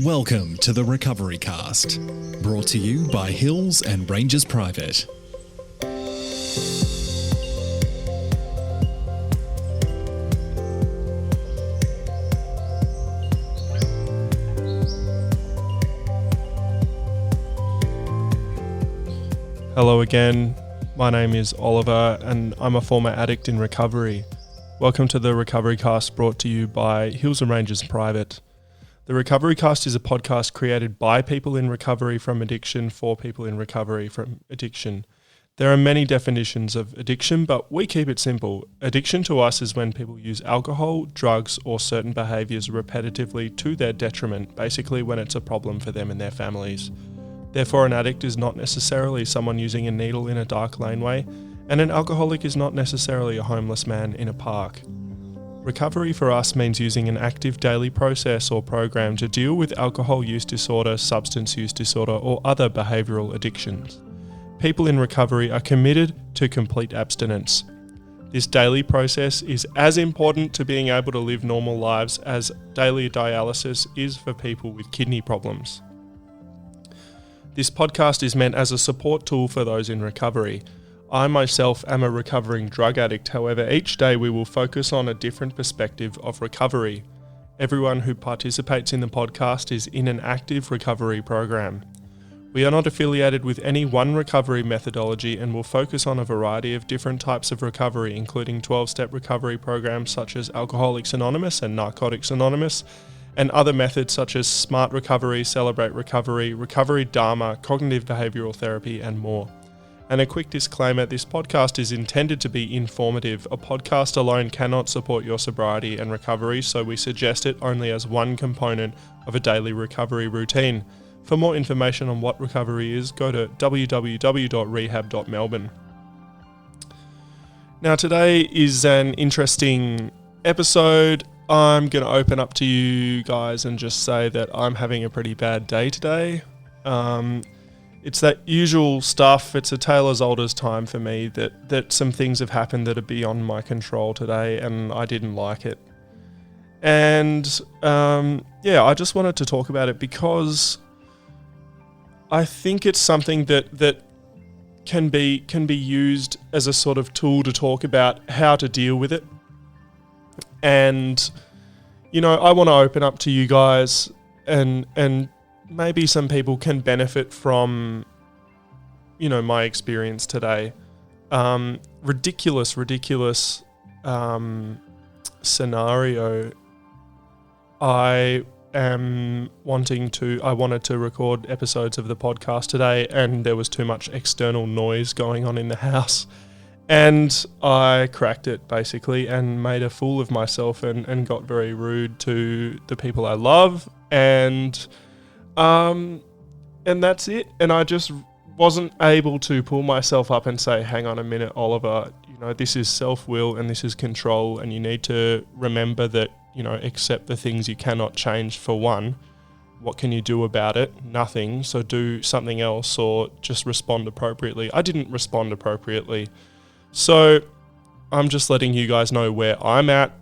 Welcome to the Recovery Cast, brought to you by Hills and Rangers Private. Hello again, my name is Oliver and I'm a former addict in recovery. Welcome to the Recovery Cast brought to you by Hills and Rangers Private. The Recovery Cast is a podcast created by people in recovery from addiction for people in recovery from addiction. There are many definitions of addiction, but we keep it simple. Addiction to us is when people use alcohol, drugs, or certain behaviours repetitively to their detriment, basically when it's a problem for them and their families. Therefore, an addict is not necessarily someone using a needle in a dark laneway, and an alcoholic is not necessarily a homeless man in a park. Recovery for us means using an active daily process or program to deal with alcohol use disorder, substance use disorder, or other behavioural addictions. People in recovery are committed to complete abstinence. This daily process is as important to being able to live normal lives as daily dialysis is for people with kidney problems. This podcast is meant as a support tool for those in recovery. I myself am a recovering drug addict, however, each day we will focus on a different perspective of recovery. Everyone who participates in the podcast is in an active recovery program. We are not affiliated with any one recovery methodology and will focus on a variety of different types of recovery, including 12-step recovery programs such as Alcoholics Anonymous and Narcotics Anonymous, and other methods such as Smart Recovery, Celebrate Recovery, Recovery Dharma, Cognitive Behavioural Therapy, and more. And a quick disclaimer, this podcast is intended to be informative. A podcast alone cannot support your sobriety and recovery, so we suggest it only as one component of a daily recovery routine. For more information on what recovery is, go to www.rehab.melbourne. Now today is an interesting episode. I'm going to open up to you guys and just say that I'm having a pretty bad day today. It's that usual stuff. It's a tale as old as time for me that some things have happened that are beyond my control today, and I didn't like it. And I just wanted to talk about it because I think it's something that can be used as a sort of tool to talk about how to deal with it. And I want to open up to you guys and maybe some people can benefit from, my experience today. Ridiculous scenario. I wanted to record episodes of the podcast today and there was too much external noise going on in the house. And I cracked it basically and made a fool of myself and got very rude to the people I love and that's it. And I just wasn't able to pull myself up and say, hang on a minute, Oliver, this is self-will and this is control and you need to remember that, accept the things you cannot change for one. What can you do about it? Nothing. So do something else or just respond appropriately. I didn't respond appropriately. So I'm just letting you guys know where I'm at.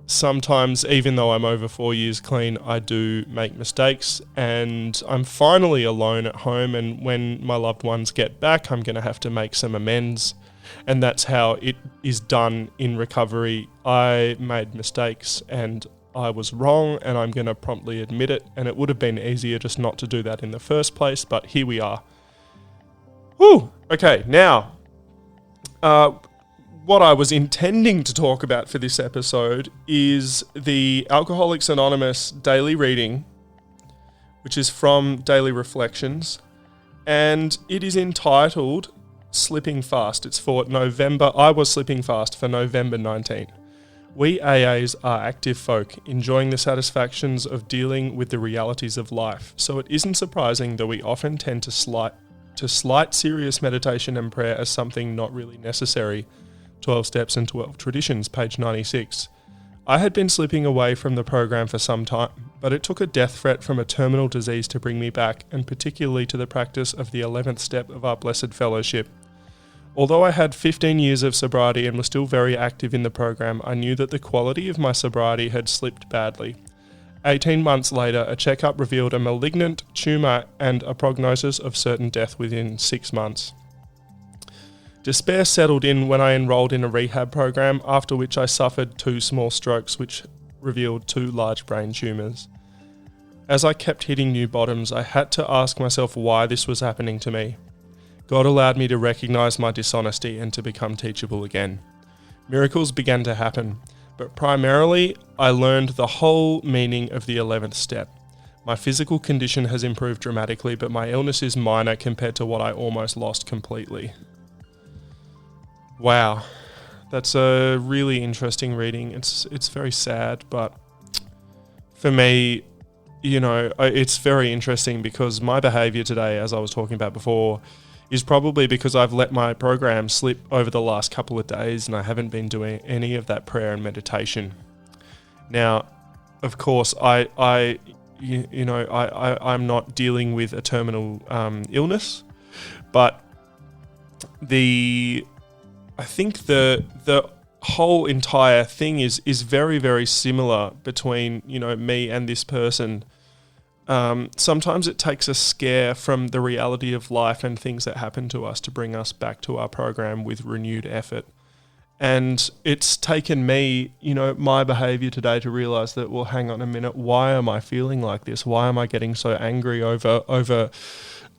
Sometimes, even though I'm over 4 years clean, I do make mistakes and I'm finally alone at home, and when my loved ones get back, I'm going to have to make some amends, and that's how it is done in recovery. I made mistakes and I was wrong and I'm going to promptly admit it, and it would have been easier just not to do that in the first place, but here we are. Whew! Okay, now what I was intending to talk about for this episode is the Alcoholics Anonymous daily reading, which is from Daily Reflections, and it is entitled Slipping Fast. It's for November. I was slipping fast for November 19. We AAs are active folk, enjoying the satisfactions of dealing with the realities of life, so it isn't surprising that we often tend to slight serious meditation and prayer as something not really necessary. 12 Steps and 12 Traditions, page 96. I had been slipping away from the program for some time, but it took a death threat from a terminal disease to bring me back, and particularly to the practice of the 11th step of our Blessed Fellowship. Although I had 15 years of sobriety and was still very active in the program, I knew that the quality of my sobriety had slipped badly. 18 months later, a checkup revealed a malignant tumour and a prognosis of certain death within 6 months. Despair settled in when I enrolled in a rehab program, after which I suffered 2 small strokes which revealed 2 large brain tumours. As I kept hitting new bottoms, I had to ask myself why this was happening to me. God allowed me to recognise my dishonesty and to become teachable again. Miracles began to happen, but primarily I learned the whole meaning of the 11th step. My physical condition has improved dramatically, but my illness is minor compared to what I almost lost completely. Wow, that's a really interesting reading. It's very sad, but for me, it's very interesting because my behaviour today, as I was talking about before, is probably because I've let my program slip over the last couple of days and I haven't been doing any of that prayer and meditation. Now, of course, I'm not dealing with a terminal illness, but I think the whole entire thing is very, very similar between, me and this person. Sometimes it takes a scare from the reality of life and things that happen to us to bring us back to our program with renewed effort. And it's taken me, my behavior today to realize that, well, hang on a minute, why am I feeling like this? Why am I getting so angry over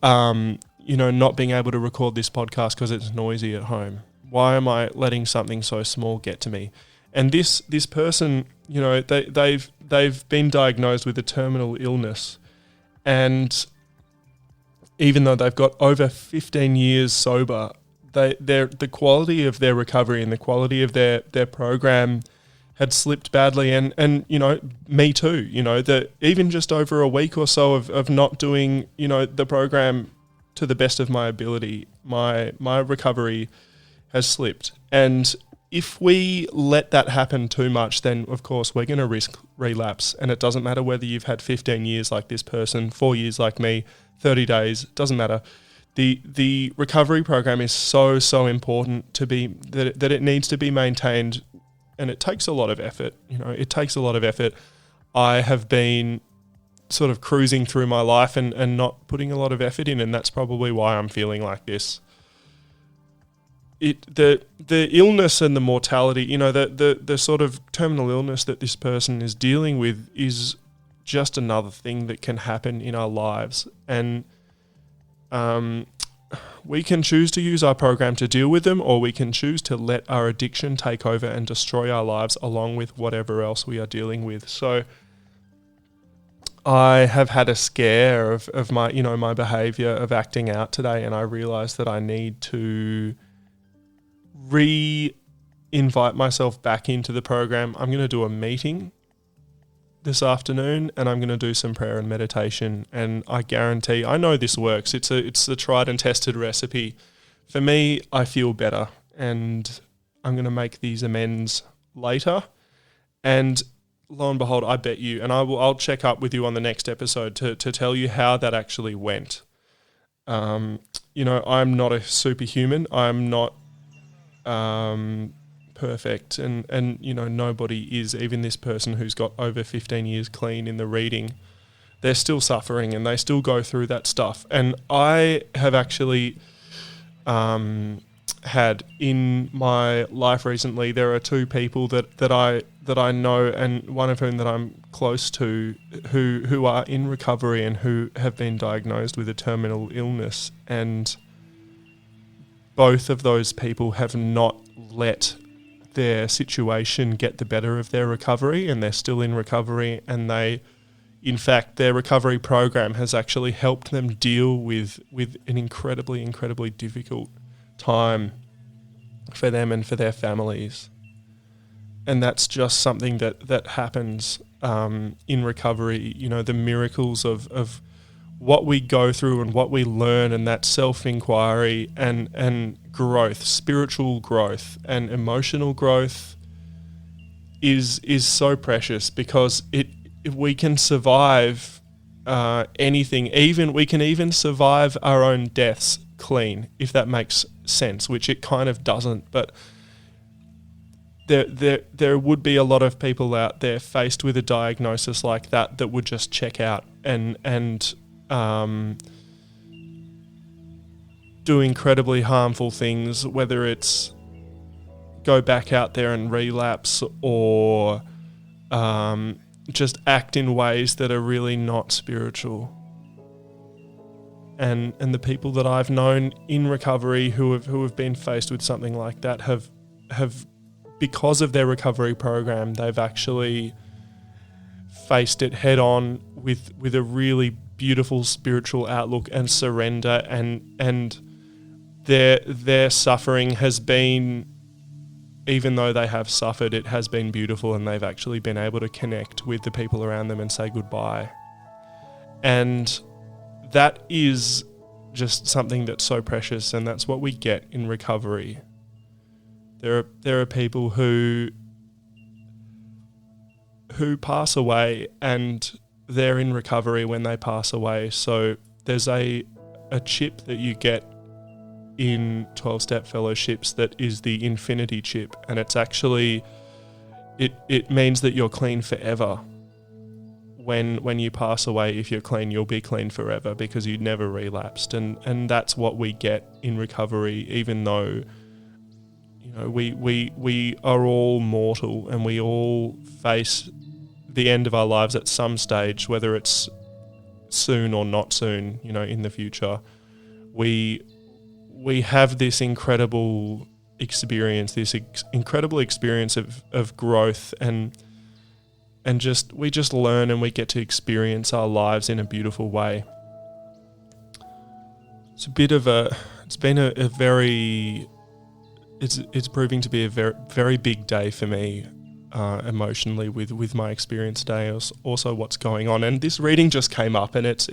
not being able to record this podcast because it's noisy at home? Why am I letting something so small get to me? And this person, they've been diagnosed with a terminal illness, and even though they've got over 15 years sober, the quality of their recovery and the quality of their program had slipped badly. And me too. That even just over a week or so of not doing the program to the best of my ability, my recovery has slipped. And if we let that happen too much, then of course we're going to risk relapse. And it doesn't matter whether you've had 15 years like this person, 4 years like me, 30 days, doesn't matter. The recovery program is so important to be that it needs to be maintained, and it takes a lot of effort. It takes a lot of effort. I have been sort of cruising through my life and not putting a lot of effort in, and that's probably why I'm feeling like this. The illness and the mortality, the sort of terminal illness that this person is dealing with is just another thing that can happen in our lives. And we can choose to use our program to deal with them, or we can choose to let our addiction take over and destroy our lives along with whatever else we are dealing with. So I have had a scare of my, my behavior of acting out today, and I realized that I need to re-invite myself back into the program. I'm going to do a meeting this afternoon, and I'm going to do some prayer and meditation, and I guarantee, I know this works. It's a tried and tested recipe. For me, I feel better, and I'm going to make these amends later, and lo and behold, I bet you, and I'll check up with you on the next episode to tell you how that actually went. I'm not a superhuman. I'm not perfect, and nobody is. Even this person who's got over 15 years clean in the reading, they're still suffering and they still go through that stuff. And I have actually had in my life recently, there are 2 people that I know, and one of whom that I'm close to, who are in recovery and who have been diagnosed with a terminal illness, and both of those people have not let their situation get the better of their recovery, and they're still in recovery, and in fact, their recovery program has actually helped them deal with an incredibly, incredibly difficult time for them and for their families. And that's just something that happens in recovery. The miracles of what we go through and what we learn, and that self-inquiry and growth, spiritual growth and emotional growth is so precious, because if we can survive anything, we can even survive our own deaths clean, if that makes sense, which it kind of doesn't. But there would be a lot of people out there faced with a diagnosis like that would just check out and do incredibly harmful things, whether it's go back out there and relapse or just act in ways that are really not spiritual. And the people that I've known in recovery who have been faced with something like that have because of their recovery program, they've actually faced it head on with a really beautiful spiritual outlook and surrender, and their suffering has been, even though they have suffered, it has been beautiful, and they've actually been able to connect with the people around them and say goodbye. And that is just something that's so precious, and that's what we get in recovery. There are people who pass away, and they're in recovery when they pass away. So there's a chip that you get in 12-step fellowships that is the infinity chip, and it's actually it means that you're clean forever. When you pass away, if you're clean, you'll be clean forever because you never relapsed, and that's what we get in recovery. Even though, you know, we are all mortal and we all face the end of our lives at some stage, whether it's soon or not soon, you know, in the future. We have this incredible experience, incredible experience of growth, and we just learn, and we get to experience our lives in a beautiful way. It's proving to be a very, very big day for me, emotionally with my experience today. Also what's going on, and this reading just came up, and it's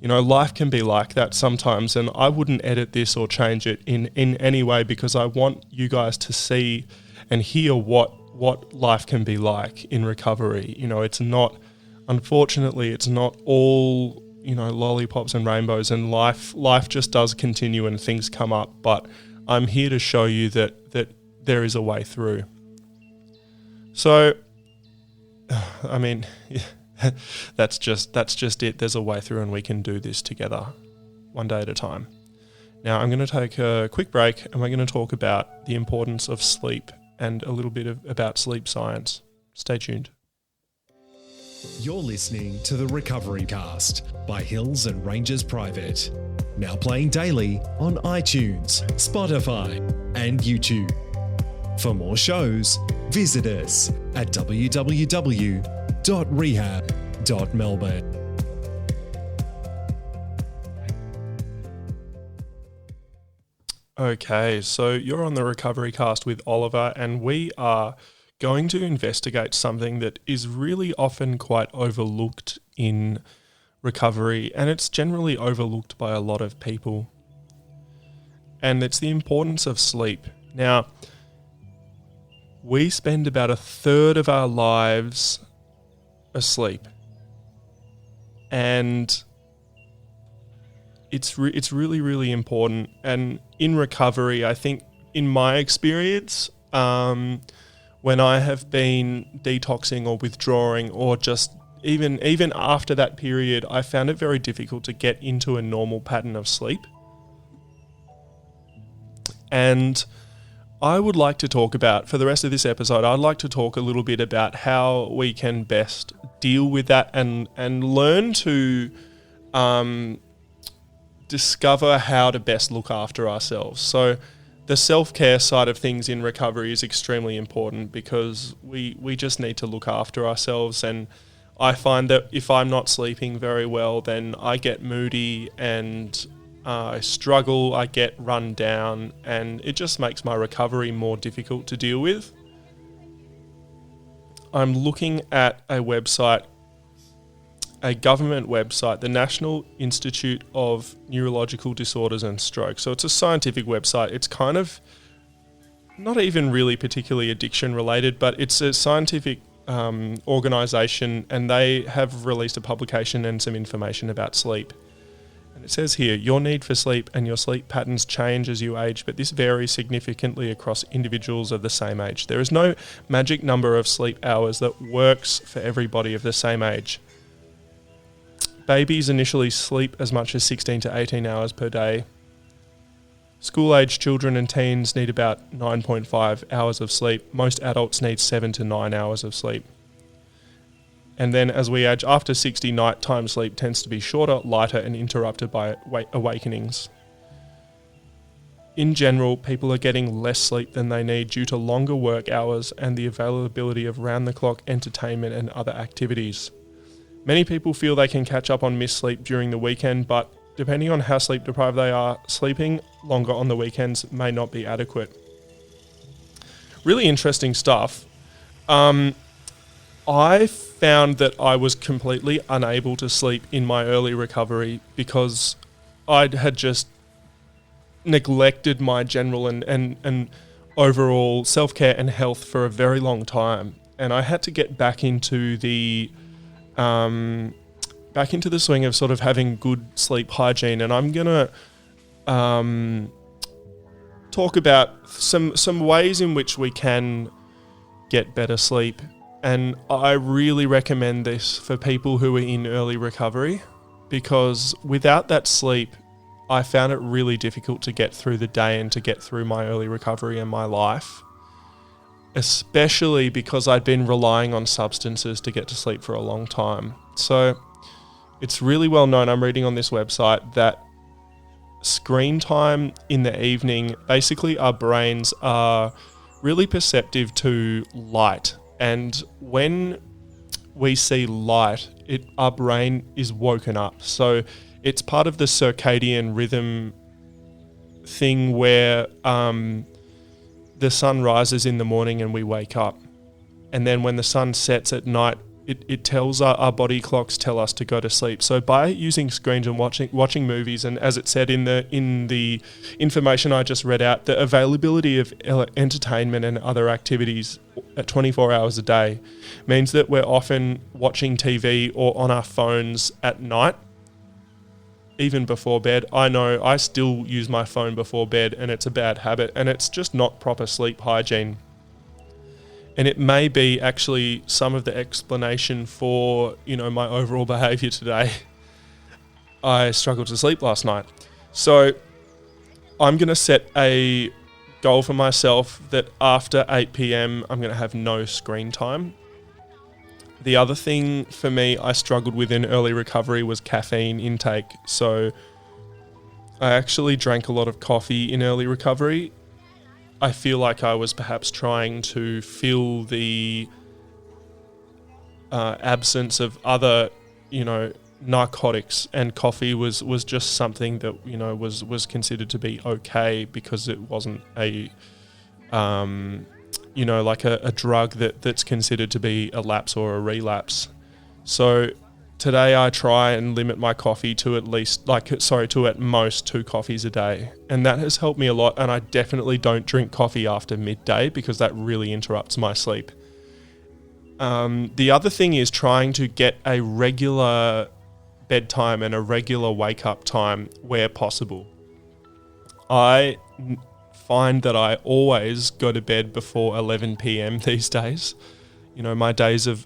you know, life can be like that sometimes, and I wouldn't edit this or change it in any way, because I want you guys to see and hear what life can be like in recovery. You know, unfortunately, it's not all, you know, lollipops and rainbows, and life just does continue and things come up, but I'm here to show you that there is a way through. So, I mean, that's just it. There's a way through, and we can do this together, one day at a time. Now, I'm going to take a quick break, and we're going to talk about the importance of sleep and a little bit about sleep science. Stay tuned. You're listening to the Recovery Cast by Hills and Rangers Private. Now playing daily on iTunes, Spotify, and YouTube. For more shows, visit us at www.rehab.melbourne. Okay, so you're on the Recovery Cast with Oliver, and we are going to investigate something that is really often quite overlooked in recovery, and it's generally overlooked by a lot of people. And it's the importance of sleep. Now, we spend about a third of our lives asleep, and it's really, really important. And in recovery, I think, in my experience, when I have been detoxing or withdrawing, or just even after that period, I found it very difficult to get into a normal pattern of sleep. And I would like to talk about, for the rest of this episode, I'd like to talk a little bit about how we can best deal with that and learn to discover how to best look after ourselves. So the self-care side of things in recovery is extremely important, because we just need to look after ourselves. And I find that if I'm not sleeping very well, then I get moody and I struggle, I get run down, and it just makes my recovery more difficult to deal with. I'm looking at a website, a government website, the National Institute of Neurological Disorders and Stroke. So it's a scientific website. It's kind of not even really particularly addiction related, but it's a scientific organisation, and they have released a publication and some information about sleep. And it says here, your need for sleep and your sleep patterns change as you age, but this varies significantly across individuals of the same age. There is no magic number of sleep hours that works for everybody of the same age. Babies initially sleep as much as 16 to 18 hours per day. School-age children and teens need about 9.5 hours of sleep. Most adults need 7 to 9 hours of sleep. And then as we age, after 60, nighttime sleep tends to be shorter, lighter, and interrupted by awakenings. In general, people are getting less sleep than they need due to longer work hours and the availability of round-the-clock entertainment and other activities. Many people feel they can catch up on missed sleep during the weekend, but depending on how sleep deprived they are, sleeping longer on the weekends may not be adequate. Really interesting stuff. I found that I was completely unable to sleep in my early recovery because I had just neglected my general and overall self-care and health for a very long time. And I had to get back into the swing of sort of having good sleep hygiene, and I'm gonna talk about some ways in which we can get better sleep. And I really recommend this for people who are in early recovery, because without that sleep, I found it really difficult to get through the day and to get through my early recovery and my life, especially because I'd been relying on substances to get to sleep for a long time. So it's really well known, I'm reading on this website, that screen time in the evening, basically our brains are really perceptive to light. And when we see light, our brain is woken up. So it's part of the circadian rhythm thing where the sun rises in the morning and we wake up. And then when the sun sets at night, it tells our body clocks tell us to go to sleep. So by using screens and watching movies, and as it said in the information I just read out, the availability of entertainment and other activities at 24 hours a day means that we're often watching TV or on our phones at night, even before bed. I know I still use my phone before bed, and it's a bad habit, and it's just not proper sleep hygiene. And it may be actually some of the explanation for, my overall behaviour today. I struggled to sleep last night. So I'm going to set a goal for myself that after 8 p.m, I'm going to have no screen time. The other thing for me I struggled with in early recovery was caffeine intake. So I actually drank a lot of coffee in early recovery. I feel like I was perhaps trying to fill the absence of other, narcotics, and coffee was just something that, was considered to be okay because it wasn't a, like a drug that's considered to be a lapse or a relapse. So today I try and limit my coffee to at most 2 coffees a day. And that has helped me a lot. And I definitely don't drink coffee after midday because that really interrupts my sleep. The other thing is trying to get a regular bedtime and a regular wake up time where possible. I find that I always go to bed before 11 p.m. these days. My days of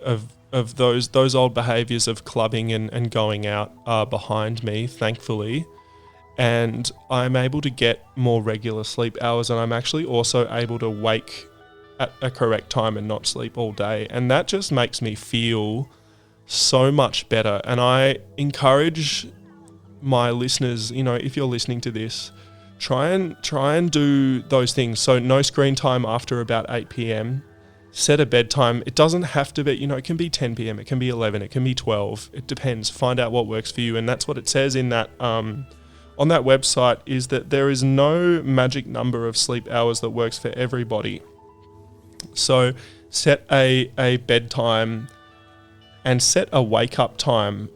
those old behaviours of clubbing and going out are behind me, thankfully, and I'm able to get more regular sleep hours, and I'm actually also able to wake at a correct time and not sleep all day, and that just makes me feel so much better. And I encourage my listeners, if you're listening to this, try and do those things. So no screen time after about 8 p.m. Set a bedtime. It doesn't have to be, it can be 10 p.m, it can be 11, it can be 12. It depends. Find out what works for you. And that's what it says in that, on that website, is that there is no magic number of sleep hours that works for everybody. So set a bedtime and set a wake up time,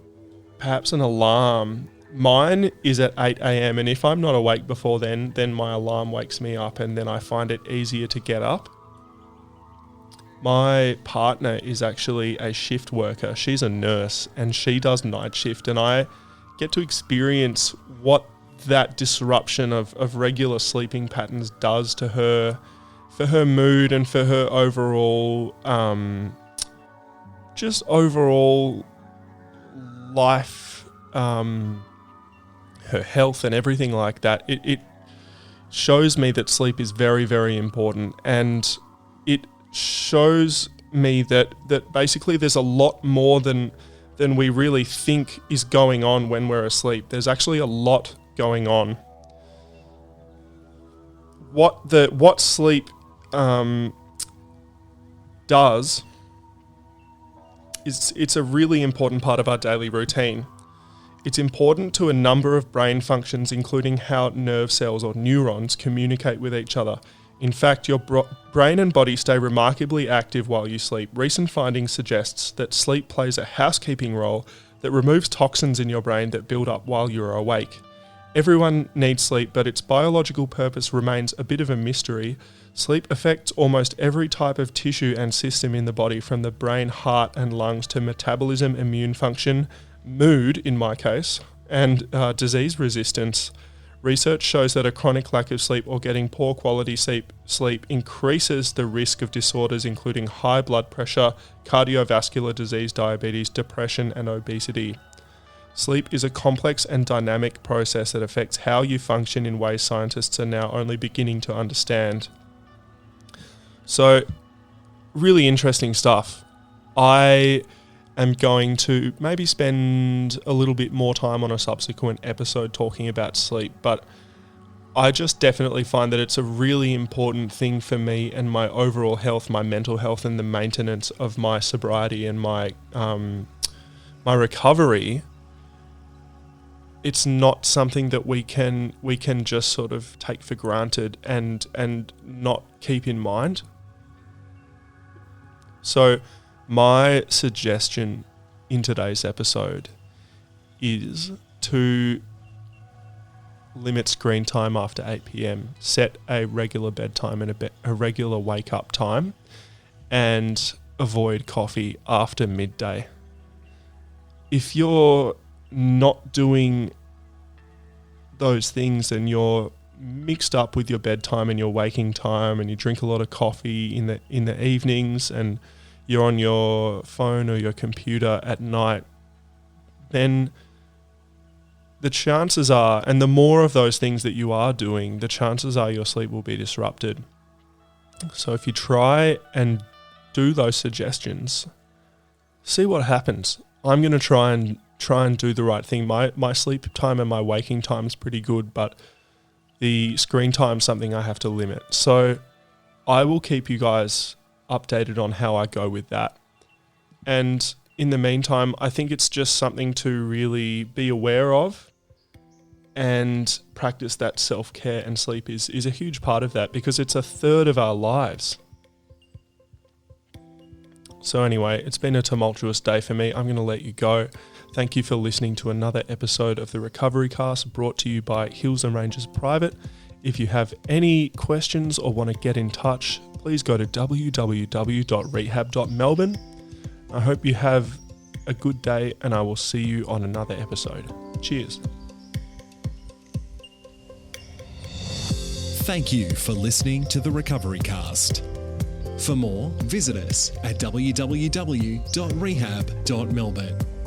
perhaps an alarm. Mine is at 8 a.m. and if I'm not awake before then my alarm wakes me up, and then I find it easier to get up. My partner is actually a shift worker. She's a nurse and she does night shift, and I get to experience what that disruption of regular sleeping patterns does to her, for her mood and for her overall, just overall life, her health and everything like that. It shows me that sleep is very, very important, and it shows me that basically there's a lot more than we really think is going on when we're asleep. There's actually a lot going on. What sleep does is it's a really important part of our daily routine. It's important to a number of brain functions, including how nerve cells or neurons communicate with each other. In fact, your brain and body stay remarkably active while you sleep. Recent findings suggests that sleep plays a housekeeping role that removes toxins in your brain that build up while you're awake. Everyone needs sleep, but its biological purpose remains a bit of a mystery. Sleep affects almost every type of tissue and system in the body, from the brain, heart and lungs to metabolism, immune function, mood in my case, and disease resistance. Research shows that a chronic lack of sleep or getting poor quality sleep increases the risk of disorders including high blood pressure, cardiovascular disease, diabetes, depression, and obesity. Sleep is a complex and dynamic process that affects how you function in ways scientists are now only beginning to understand. So, really interesting stuff. I am going to maybe spend a little bit more time on a subsequent episode talking about sleep, but I just definitely find that it's a really important thing for me and my overall health, my mental health, and the maintenance of my sobriety and my recovery. It's not something that we can just sort of take for granted and not keep in mind. So my suggestion in today's episode is to limit screen time after 8 p.m, set a regular bedtime and a regular wake up time, and avoid coffee after midday. If you're not doing those things and you're mixed up with your bedtime and your waking time, and you drink a lot of coffee in the evenings, and you're on your phone or your computer at night, then the chances are, and the more of those things that you are doing, the chances are your sleep will be disrupted. So if you try and do those suggestions, see what happens. I'm going to try and do the right thing. My sleep time and my waking time is pretty good, but the screen time is something I have to limit. So I will keep you guys updated on how I go with that. And in the meantime, I think it's just something to really be aware of and practice that self-care, and sleep is a huge part of that because it's a third of our lives. So anyway, it's been a tumultuous day for me. I'm going to let you go. Thank you for listening to another episode of the Recovery Cast, brought to you by Hills and Ranges Private. If you have any questions or want to get in touch, please go to www.rehab.melbourne. I hope you have a good day, and I will see you on another episode. Cheers. Thank you for listening to the Recovery Cast. For more, visit us at www.rehab.melbourne.